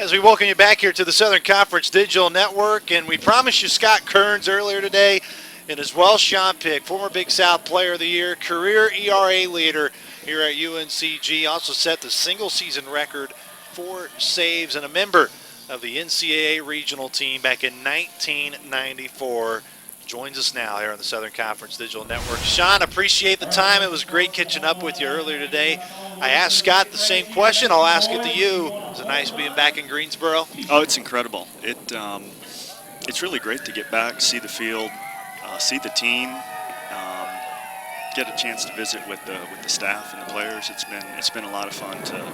As we welcome you back here to the Southern Conference Digital Network, and we promised you Scott Kearns earlier today, and as well Sean Pick, former Big South Player of the Year, career ERA leader here at UNCG, also set the single-season record for saves and a member of the NCAA Regional team back in 1994. Joins us now here on the Southern Conference Digital Network. Sean, appreciate the time. It was great catching up with you earlier today. I asked Scott the same question. I'll ask it to you. Is it nice being back in Greensboro? Oh, it's incredible. It's really great to get back, see the field, see the team, get a chance to visit with the staff and the players. It's been a lot of fun to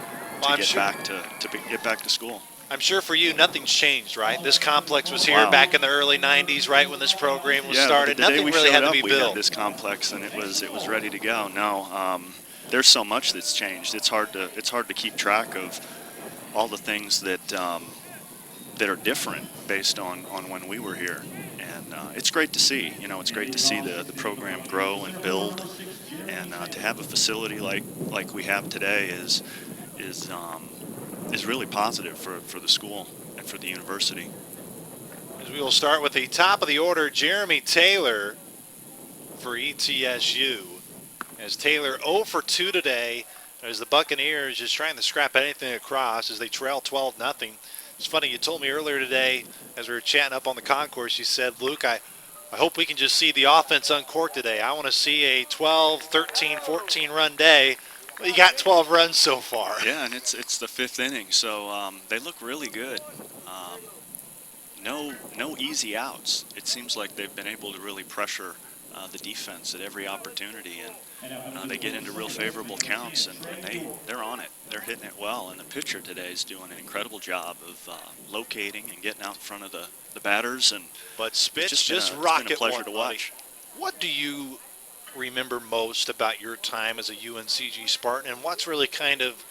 get back to school. I'm sure for you, nothing's changed, right? This complex was here back in the early '90s, right when this program was started. Nothing really had to be built. We had this complex, and it was ready to go. Now, there's so much that's changed. It's hard to keep track of all the things that are different based on when we were here, and it's great to see. It's great to see the program grow and build, and to have a facility like we have today is really positive for the school and for the university. As we will start with the top of the order, Jeremy Taylor for ETSU. As Taylor 0 for 2 today, as the Buccaneers just trying to scrap anything across as they trail 12-0. It's funny, you told me earlier today as we were chatting up on the concourse, you said, Luke, I hope we can just see the offense uncork today. I want to see a 12, 13, 14 run day. Well, you got 12 runs so far. Yeah, and it's the 5th inning, so they look really good. No easy outs. It seems like they've been able to really pressure the defense at every opportunity, and they get into real favorable counts, and they're on it. They're hitting it well, and the pitcher today is doing an incredible job of locating and getting out in front of the batters. But Spitz just rocket. It's been a pleasure to watch. What do you remember most about your time as a UNCG Spartan, and what's really kind of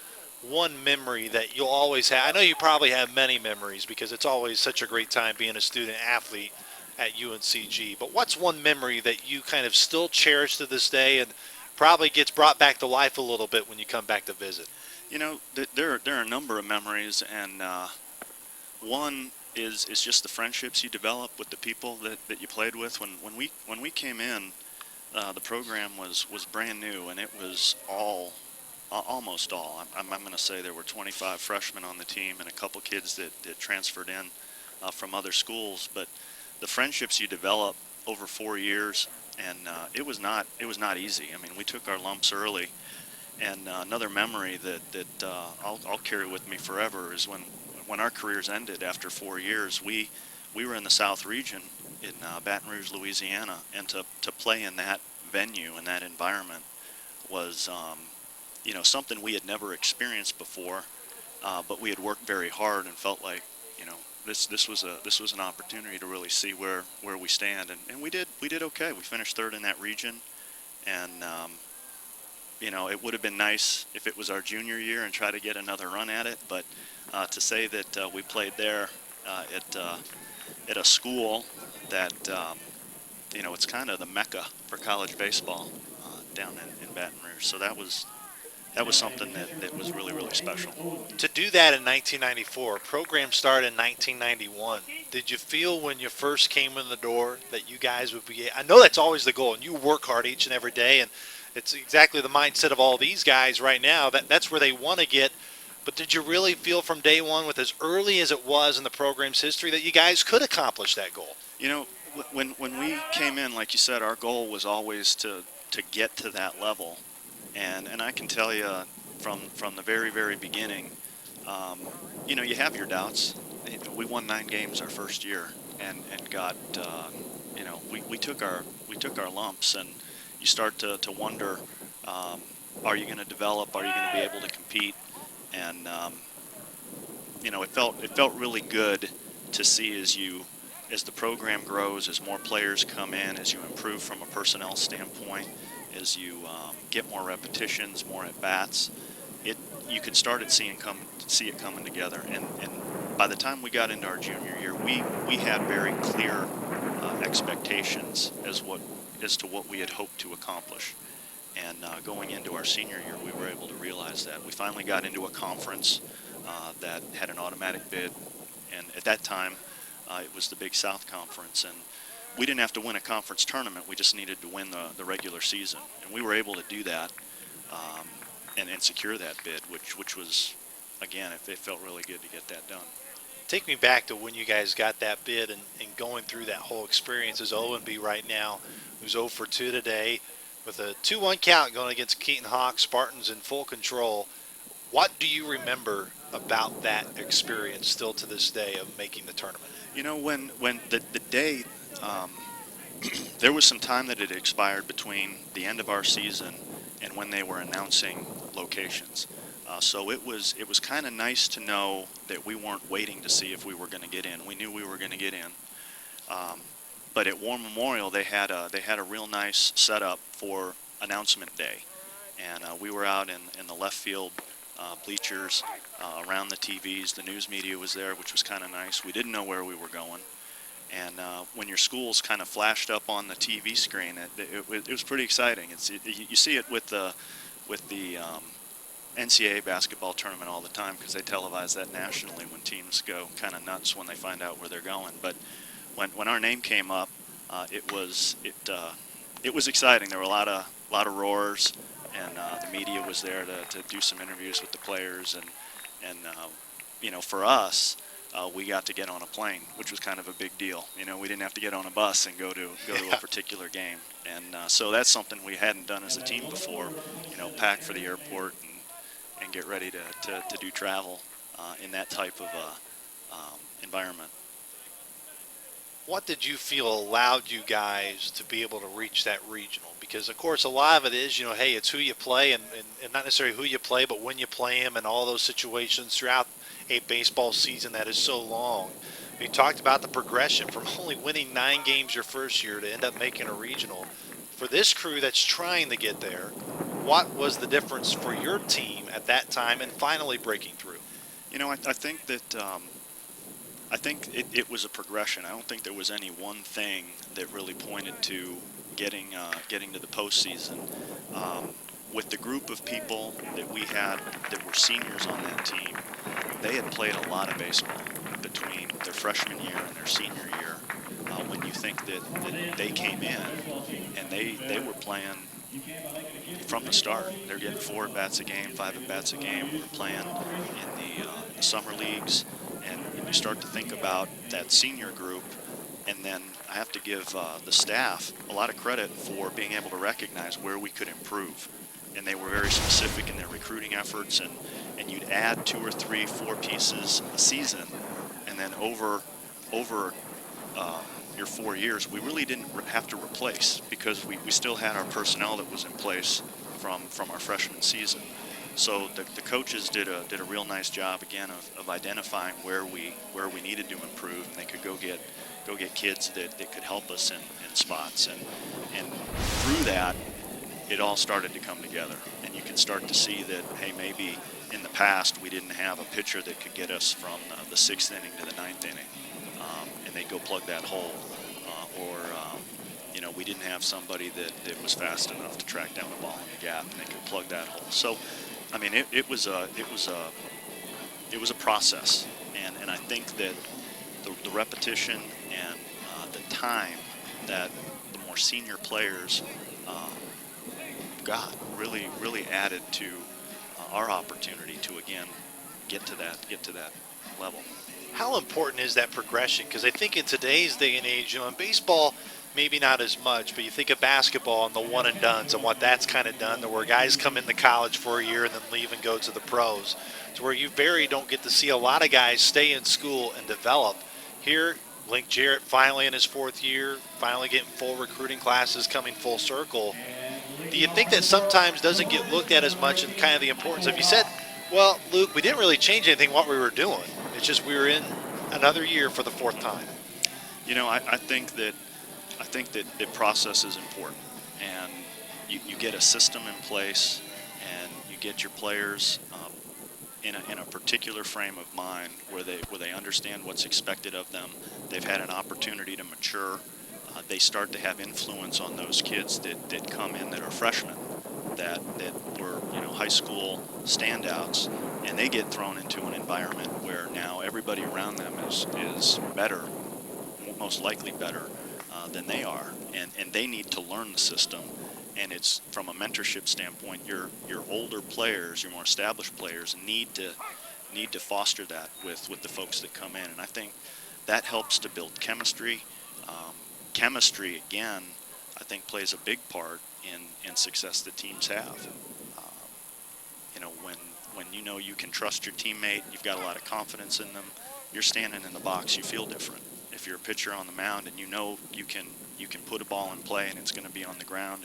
one memory that you'll always have? I know you probably have many memories because it's always such a great time being a student athlete at UNCG, but what's one memory that you kind of still cherish to this day and probably gets brought back to life a little bit when you come back to visit? There are a number of memories, and one is just the friendships you develop with the people that you played with. When we came in, the program was brand new, and it was almost all. I'm going to say there were 25 freshmen on the team and a couple kids that transferred in from other schools. But the friendships you develop over 4 years, and it was not easy. I mean, we took our lumps early, and another memory that I'll carry with me forever is when our careers ended after 4 years. We were in the South Region in Baton Rouge, Louisiana, and to play in that venue and that environment was something we had never experienced before, but we had worked very hard and felt like this was an opportunity to really see where we stand, and we did okay. We finished 3rd in that region, and it would have been nice if it was our junior year and try to get another run at it, but to say that we played there at a school that it's kind of the mecca for college baseball down in Baton Rouge. So that was something that was really, really special. To do that in 1994, program started in 1991. Did you feel when you first came in the door that you guys would be, I know that's always the goal, and you work hard each and every day, and it's exactly the mindset of all these guys right now, that's where they want to get. But did you really feel from day one, with as early as it was in the program's history, that you guys could accomplish that goal? When we came in, like you said, our goal was always to get to that level. And I can tell you from the very, very beginning, you have your doubts. We won 9 games our first year and got, we took our lumps, and you start to wonder, are you going to develop? Are you going to be able to compete? And it felt really good to see as the program grows, as more players come in, as you improve from a personnel standpoint, as you get more repetitions, more at bats, you could see it coming together. And by the time we got into our junior year, we had very clear expectations as to what we had hoped to accomplish. And going into our senior year, we were able to realize that. We finally got into a conference that had an automatic bid, and at that time it was the Big South Conference, and we didn't have to win a conference tournament. We just needed to win the regular season, and we were able to do that and secure that bid, which was, again, it felt really good to get that done. Take me back to when you guys got that bid and going through that whole experience as O&B right now, who's 0 for 2 today with a 2-1 count going against Keaton Hawks. Spartans in full control. What do you remember about that experience still to this day of making the tournament? You know, when the day, there was some time that had expired between the end of our season and when they were announcing locations. So it was kind of nice to know that we weren't waiting to see if we were going to get in. We knew we were going to get in. But at War Memorial, they had a real nice setup for announcement day, and we were out in the left field bleachers around the TVs. The news media was there, which was kind of nice. We didn't know where we were going, and when your schools kind of flashed up on the TV screen, it was pretty exciting. You see it with the NCAA basketball tournament all the time because they televise that nationally when teams go kind of nuts when they find out where they're going. But when our name came up, it was exciting. There were a lot of roars, and the media was there to do some interviews with the players, and you know, for us, we got to get on a plane, which was kind of a big deal. You know, we didn't have to get on a bus and go to a particular game, and so that's something we hadn't done as a team before. You know, pack for the airport and get ready to do travel in that type of environment. What did you feel allowed you guys to be able to reach that regional? Because, of course, a lot of it is, you know, hey, it's who you play and not necessarily who you play, but when you play them and all those situations throughout a baseball season that is so long. We talked about the progression from only winning 9 games your first year to end up making a regional. For this crew that's trying to get there, what was the difference for your team at that time and finally breaking through? You know, I think that it was a progression. I don't think there was any one thing that really pointed to getting to the postseason. With the group of people that we had that were seniors on that team, they had played a lot of baseball between their freshman year and their senior year. When you think that they came in and they were playing from the start. They're getting 4 at-bats a game, 5 at-bats a game. We're playing in the summer leagues, and you start to think about that senior group, and then I have to give the staff a lot of credit for being able to recognize where we could improve. And they were very specific in their recruiting efforts, and you'd add 2 or 3, 4 pieces a season, and then over your 4 years, we really didn't have to replace because we still had our personnel that was in place from our freshman season. So the coaches did a real nice job again of identifying where we needed to improve, and they could go get kids that could help us in spots, and through that it all started to come together, and you could start to see that, hey, maybe in the past we didn't have a pitcher that could get us from the 6th inning to the 9th inning, and they'd go plug that hole, or you know, we didn't have somebody that was fast enough to track down the ball in the gap, and they could plug that hole. So, I mean, it was a process, and I think that the repetition and the time that the more senior players got really added to our opportunity to again get to that level. How important is that progression? Because I think in today's day and age, you know, in baseball, maybe not as much, but you think of basketball and the one and dones and what that's kind of done, to where guys come into college for a year and then leave and go to the pros, to where you don't get to see a lot of guys stay in school and develop. Here, Link Jarrett finally in his 4th year, finally getting full recruiting classes, coming full circle. Do you think that sometimes doesn't get looked at as much, and kind of the importance of, you said, well, Luke, we didn't really change anything what we were doing. It's just we were in another year for the 4th time. You know, I think that the process is important, and you get a system in place, and you get your players in a particular frame of mind where they understand what's expected of them. They've had an opportunity to mature. They start to have influence on those kids that come in that are freshmen, that were, you know, high school standouts, and they get thrown into an environment where now everybody around them is better, most likely better than they are, and they need to learn the system. And it's from a mentorship standpoint, your older players, your more established players need to foster that with the folks that come in, and I think that helps to build chemistry. Chemistry, again, I think plays a big part in success that teams have. You know, when you know you can trust your teammate, you've got a lot of confidence in them, you're standing in the box, you feel different. If you're a pitcher on the mound and you know you can put a ball in play and it's going to be on the ground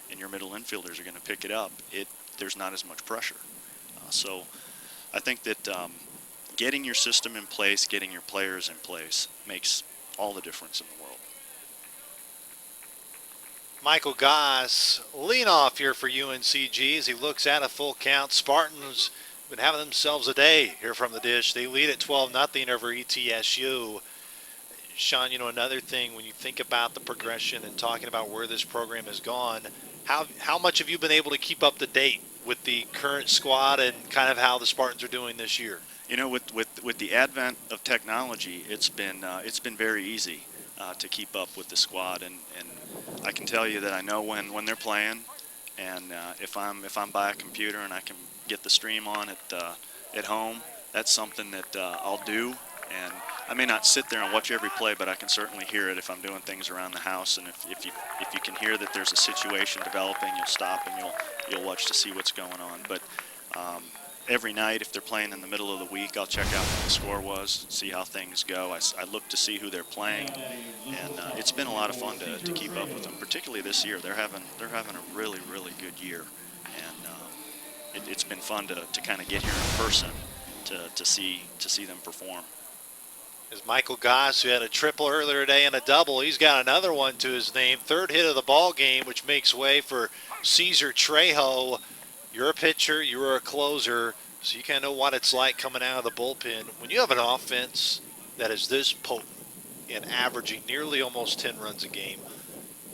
and your middle infielders are going to pick it up, there's not as much pressure. So I think that getting your system in place, getting your players in place makes all the difference in the world. Michael Goss, lean off here for UNCG as he looks at a full count. Spartans been having themselves a day here from the dish. They lead at 12-0 over ETSU. Sean, you know, another thing when you think about the progression and talking about where this program has gone, how much have you been able to keep up to date with the current squad and kind of how the Spartans are doing this year? You know, with the advent of technology, it's been very easy to keep up with the squad, and I can tell you that I know when they're playing, and if I'm by a computer and I can get the stream on at home, that's something that I'll do. And I may not sit there and watch every play, but I can certainly hear it if I'm doing things around the house. And if you can hear that there's a situation developing, you'll stop and you'll watch to see what's going on. But every night, if they're playing in the middle of the week, I'll check out what the score was, see how things go. I look to see who they're playing, and it's been a lot of fun to keep up with them. Particularly this year, they're having a really good year, and it's been fun to kind of get here in person to see them perform. As Michael Goss, who had a triple earlier today and a double, he's got another one to his name. Third hit of the ball game, which makes way for Cesar Trejo. You're a pitcher, you're a closer, so you kind of know what it's like coming out of the bullpen. When you have an offense that is this potent and averaging nearly almost 10 runs a game,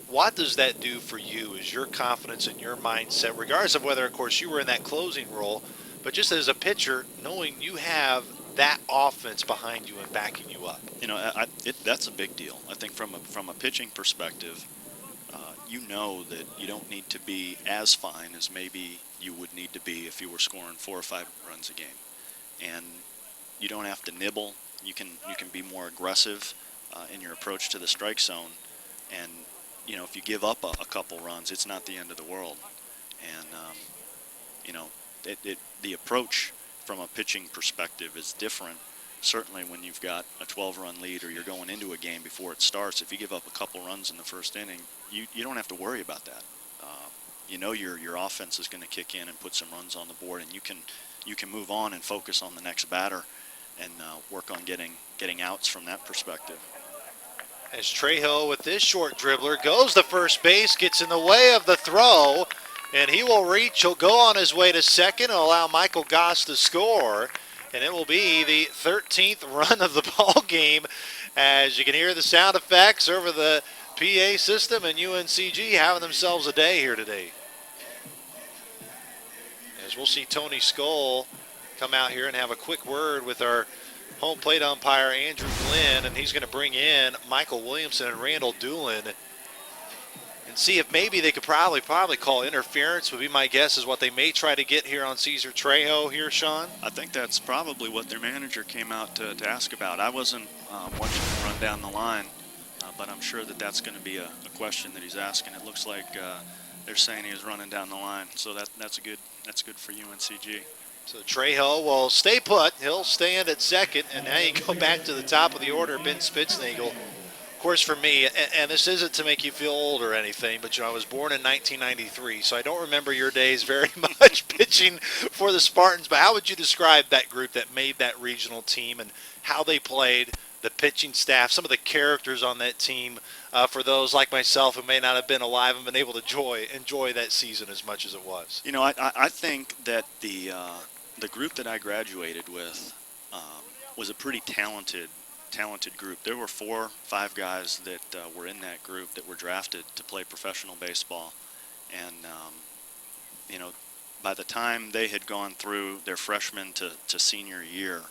what does that do for you? Is your confidence and your mindset, regardless of whether, of course, you were in that closing role, but just as a pitcher, knowing you have that offense behind you and backing you up? You know, that's a big deal. I think from a pitching perspective, you know that you don't need to be as fine as maybe you would need to be if you were scoring 4 or 5 runs a game, and you don't have to nibble. You can be more aggressive in your approach to the strike zone, and you know, if you give up a couple runs, it's not the end of the world. And you know, the approach from a pitching perspective is different. Certainly when you've got a 12-run lead or you're going into a game before it starts, if you give up a couple runs in the first inning, you don't have to worry about that. You know your offense is going to kick in and put some runs on the board, and you can move on and focus on the next batter and work on getting outs from that perspective. As Trejo with this short dribbler goes to first base, gets in the way of the throw, and he will reach. He'll go on his way to second and allow Michael Goss to score. And it will be the 13th run of the ball game, as you can hear the sound effects over the PA system, and UNCG having themselves a day here today. As we'll see Tony Skoll come out here and have a quick word with our home plate umpire, Andrew Glenn, and he's going to bring in Michael Williamson and Randall Doolin and see if maybe they could probably call interference, would be my guess, is what they may try to get here on Cesar Trejo here, Sean. I think that's probably what their manager came out to ask about. I wasn't watching him run down the line, but I'm sure that's going to be a question that he's asking. It looks like they're saying he was running down the line, so that's good for UNCG. So Trejo will stay put. He'll stand at second, and now you go back to the top of the order, Ben Spitznagel. Of course, for me, and this isn't to make you feel old or anything, but you know, I was born in 1993, so I don't remember your days very much pitching for the Spartans. But how would you describe that group that made that regional team and how they played, the pitching staff, some of the characters on that team, for those like myself who may not have been alive and been able to enjoy that season as much as it was? You know, I think that the group that I graduated with was a pretty talented group. There were 4 or 5 guys that were in that group that were drafted to play professional baseball, and you know, by the time they had gone through their freshman to senior year,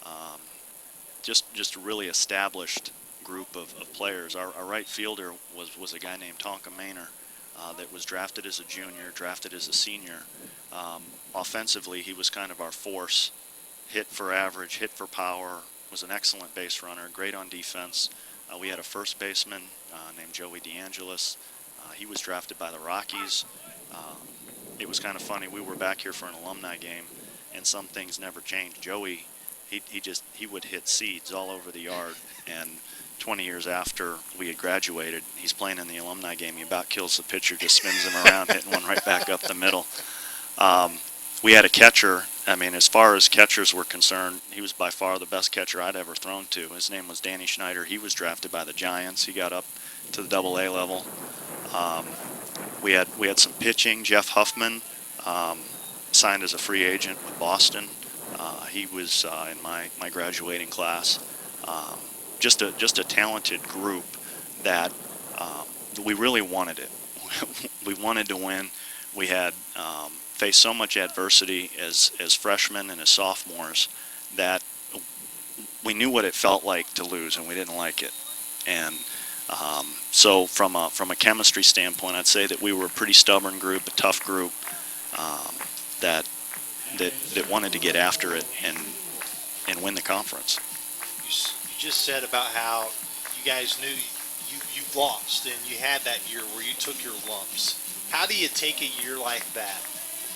um, just a really established group of players. Our right fielder was a guy named Tonka Maynor that was drafted as a junior, drafted as a senior. Offensively, he was kind of our force. Hit for average, hit for power, was an excellent base runner, great on defense. We had a first baseman named Joey DeAngelis. He was drafted by the Rockies. It was kind of funny. We were back here for an alumni game, and some things never changed. Joey, he would hit seeds all over the yard, and 20 years after we had graduated, he's playing in the alumni game. He about kills the pitcher, just spins him around, hitting one right back up the middle. We had a catcher. I mean, as far as catchers were concerned, he was by far the best catcher I'd ever thrown to. His name was Danny Schneider. He was drafted by the Giants. He got up to the AA level. We had some pitching. Jeff Huffman signed as a free agent with Boston. He was in my graduating class. Just a talented group that we really wanted it. We wanted to win. We had faced so much adversity as freshmen and as sophomores that we knew what it felt like to lose, and we didn't like it. And so from a chemistry standpoint, I'd say that we were a pretty stubborn group, a tough group that wanted to get after it and win the conference. You just said about how you guys knew you lost, and you had that year where you took your lumps. How do you take a year like that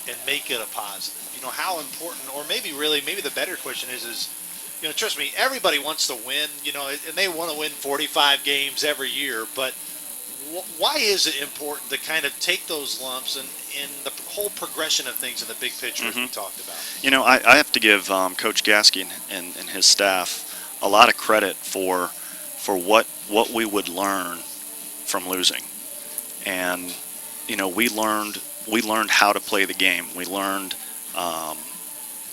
and make it a positive? You know, how important, or maybe the better question is, you know, trust me, everybody wants to win, you know, and they want to win 45 games every year, but why is it important to kind of take those lumps and in the whole progression of things in the big picture as we talked about? You know, I have to give Coach Gasky and his staff a lot of credit for what we would learn from losing. And you know, we learned how to play the game. We learned how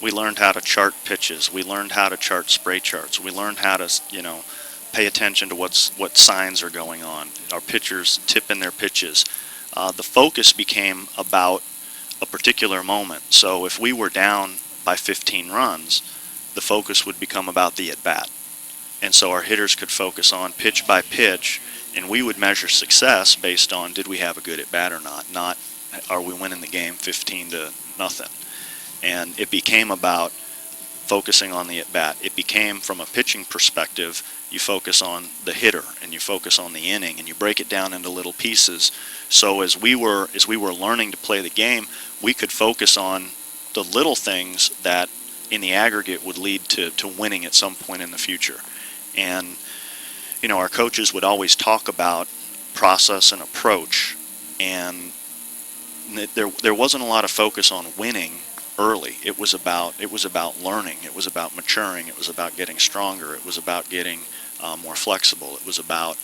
to chart pitches. We learned how to chart spray charts. We learned how to, you know, pay attention to what signs are going on. Our pitchers tipping their pitches. The focus became about a particular moment. So if we were down by 15 runs, the focus would become about the at-bat. And so our hitters could focus on pitch by pitch, and we would measure success based on did we have a good at-bat or not are we winning the game 15-0. And it became about focusing on the at-bat. It became, from a pitching perspective, you focus on the hitter and you focus on the inning and you break it down into little pieces. So as we were learning to play the game, we could focus on the little things that in the aggregate would lead to winning at some point in the future. And you know, our coaches would always talk about process and approach, and there wasn't a lot of focus on winning early. It was about learning. It was about maturing. It was about getting stronger. It was about getting more flexible. It was about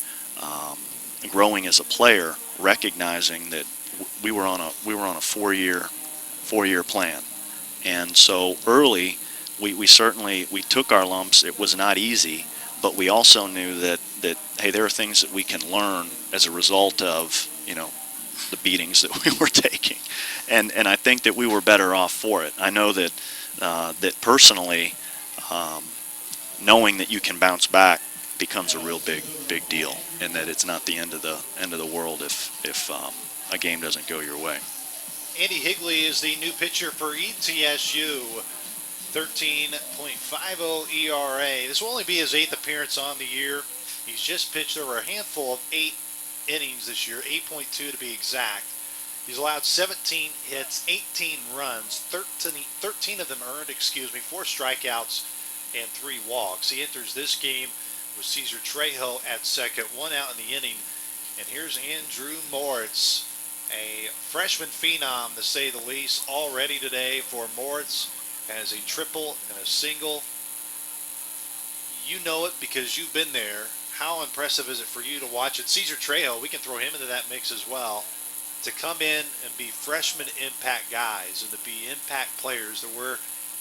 growing as a player, recognizing that we were on a four-year plan. And so early, we certainly took our lumps. It was not easy, but we also knew that hey, there are things that we can learn as a result of, you know, the beatings that we were taking, and I think that we were better off for it. I know that personally, knowing that you can bounce back becomes a real big deal, and that it's not the end of the world if a game doesn't go your way. Andy Higley is the new pitcher for ETSU. 13.50 ERA. This will only be his 8th appearance on the year. He's just pitched over a handful of 8 innings this year, 8.2 to be exact. He's allowed 17 hits, 18 runs, 13 of them earned, 4 strikeouts, and 3 walks. He enters this game with Cesar Trejo at second, 1 out in the inning. And here's Andrew Moritz, a freshman phenom to say the least, already today for Moritz. Has a triple and a single. You know it because you've been there. How impressive is it for you to watch it? Cesar Trejo, we can throw him into that mix as well, to come in and be freshman impact guys and to be impact players that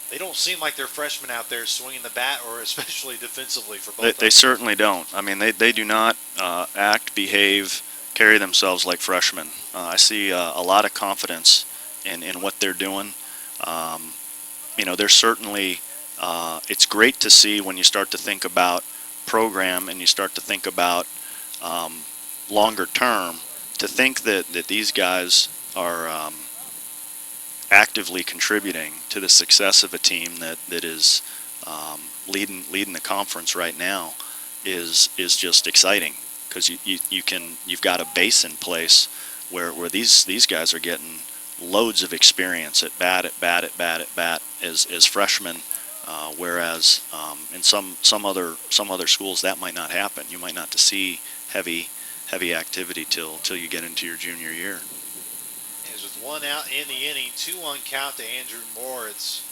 they don't seem like they're freshmen out there swinging the bat, or especially defensively for both. They certainly don't. I mean, they do not act, behave, carry themselves like freshmen. I see a lot of confidence in what they're doing. There's certainly, it's great to see when you start to think about program and you start to think about longer term, to think that these guys are actively contributing to the success of a team that is leading the conference right now is just exciting, because you've got a base in place where these guys are getting loads of experience at bat as freshmen, whereas in some other schools that might not happen. You might not see heavy activity till you get into your junior year. As with one out in the inning, 2-1 count to Andrew Moritz.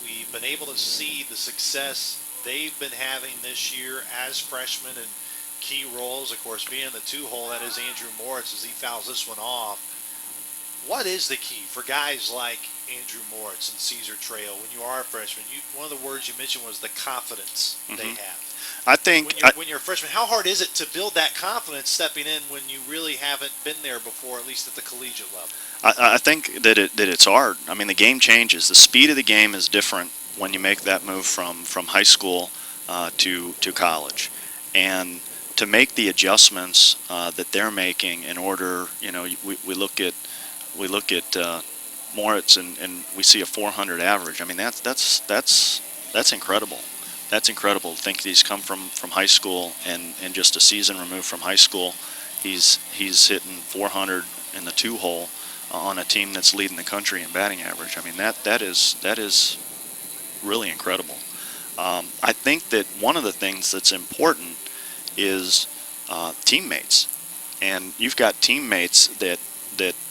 We've been able to see the success they've been having this year as freshmen in key roles. Of course, being the 2-hole, that is Andrew Moritz, as he fouls this one off. What is the key for guys like Andrew Moritz and Caesar Trail when you are a freshman? One of the words you mentioned was the confidence they have. I think when you're a freshman, how hard is it to build that confidence stepping in when you really haven't been there before, at least at the collegiate level? I think that it's hard. I mean, the game changes. The speed of the game is different when you make that move from high school to college, and to make the adjustments that they're making in order. We look at Moritz and we see a 400 average. I mean, that's incredible. That's incredible to think he's come from high school, and just a season removed from high school, he's hitting 400 in the 2-hole on a team that's leading the country in batting average. I mean, that is really incredible. I think that one of the things that's important is teammates, and you've got teammates that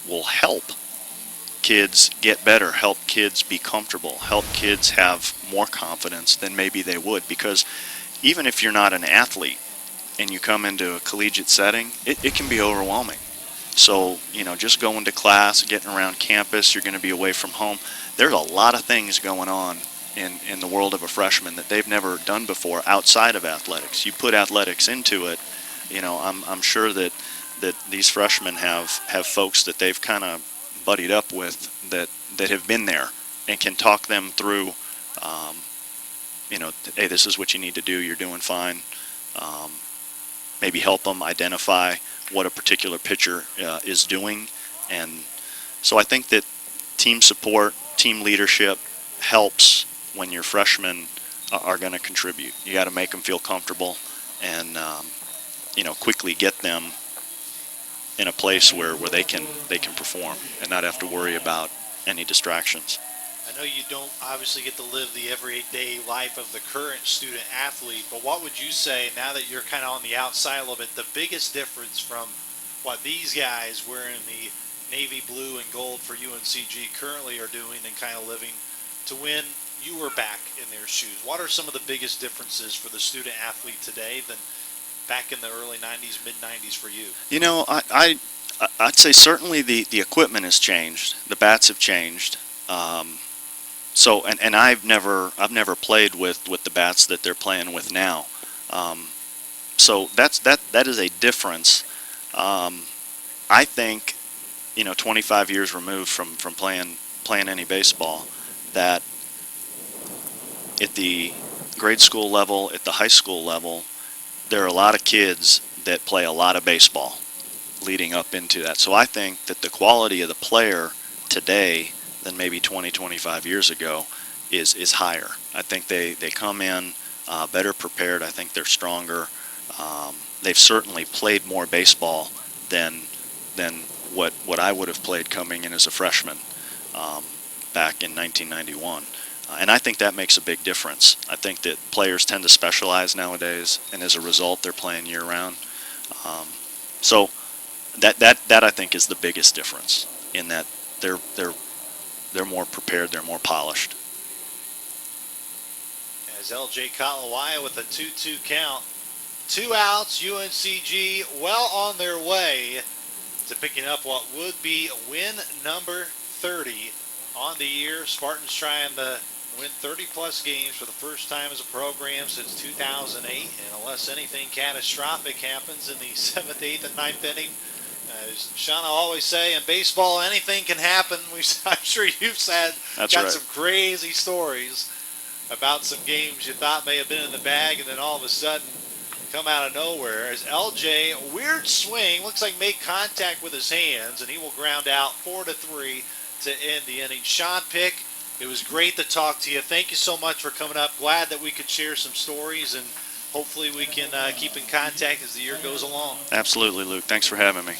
will help kids get better, help kids be comfortable, help kids have more confidence than maybe they would, because even if you're not an athlete and you come into a collegiate setting, it can be overwhelming. So, just going to class, getting around campus, you're going to be away from home. There's a lot of things going on in the world of a freshman that they've never done before outside of athletics. You put athletics into it, I'm sure that these freshmen have folks that they've kind of buddied up with that have been there and can talk them through, hey, this is what you need to do, you're doing fine. Maybe help them identify what a particular pitcher is doing. And so I think that team support, team leadership helps when your freshmen are going to contribute. You got to make them feel comfortable and, quickly get them in a place where they can perform and not have to worry about any distractions. I know you don't obviously get to live the everyday life of the current student athlete, but what would you say, now that you're kind of on the outside a little bit, the biggest difference from what these guys wearing the navy blue and gold for UNCG currently are doing and kind of living to when you were back in their shoes? What are some of the biggest differences for the student athlete today than back in the early 90s, mid-90s for you? I'd say certainly the equipment has changed. The bats have changed. So I've never played with the bats that they're playing with now. So that is a difference. I think 25 years removed from playing any baseball, that at the grade school level, at the high school level, there are a lot of kids that play a lot of baseball leading up into that. So I think that the quality of the player today than maybe 20, 25 years ago is higher. I think they come in better prepared. I think they're stronger. They've certainly played more baseball than what I would have played coming in as a freshman back in 1991. And I think that makes a big difference. I think that players tend to specialize nowadays, and as a result, they're playing year-round. So that I think is the biggest difference, in that they're more prepared, they're more polished. As L.J. Kalawaya with a 2-2 count, 2 outs, UNCG well on their way to picking up what would be win number 30 on the year. Spartans trying to win 30-plus games for the first time as a program since 2008, and unless anything catastrophic happens in the 7th, 8th, and 9th inning, As Shauna always say, in baseball, anything can happen. I'm sure you've got right. some crazy stories about some games you thought may have been in the bag, and then all of a sudden come out of nowhere. As LJ, weird swing, looks like made contact with his hands, and he will ground out 4-3 to end the inning. Sean Pick, it was great to talk to you. Thank you so much for coming up. Glad that we could share some stories, and hopefully we can keep in contact as the year goes along. Absolutely, Luke. Thanks for having me.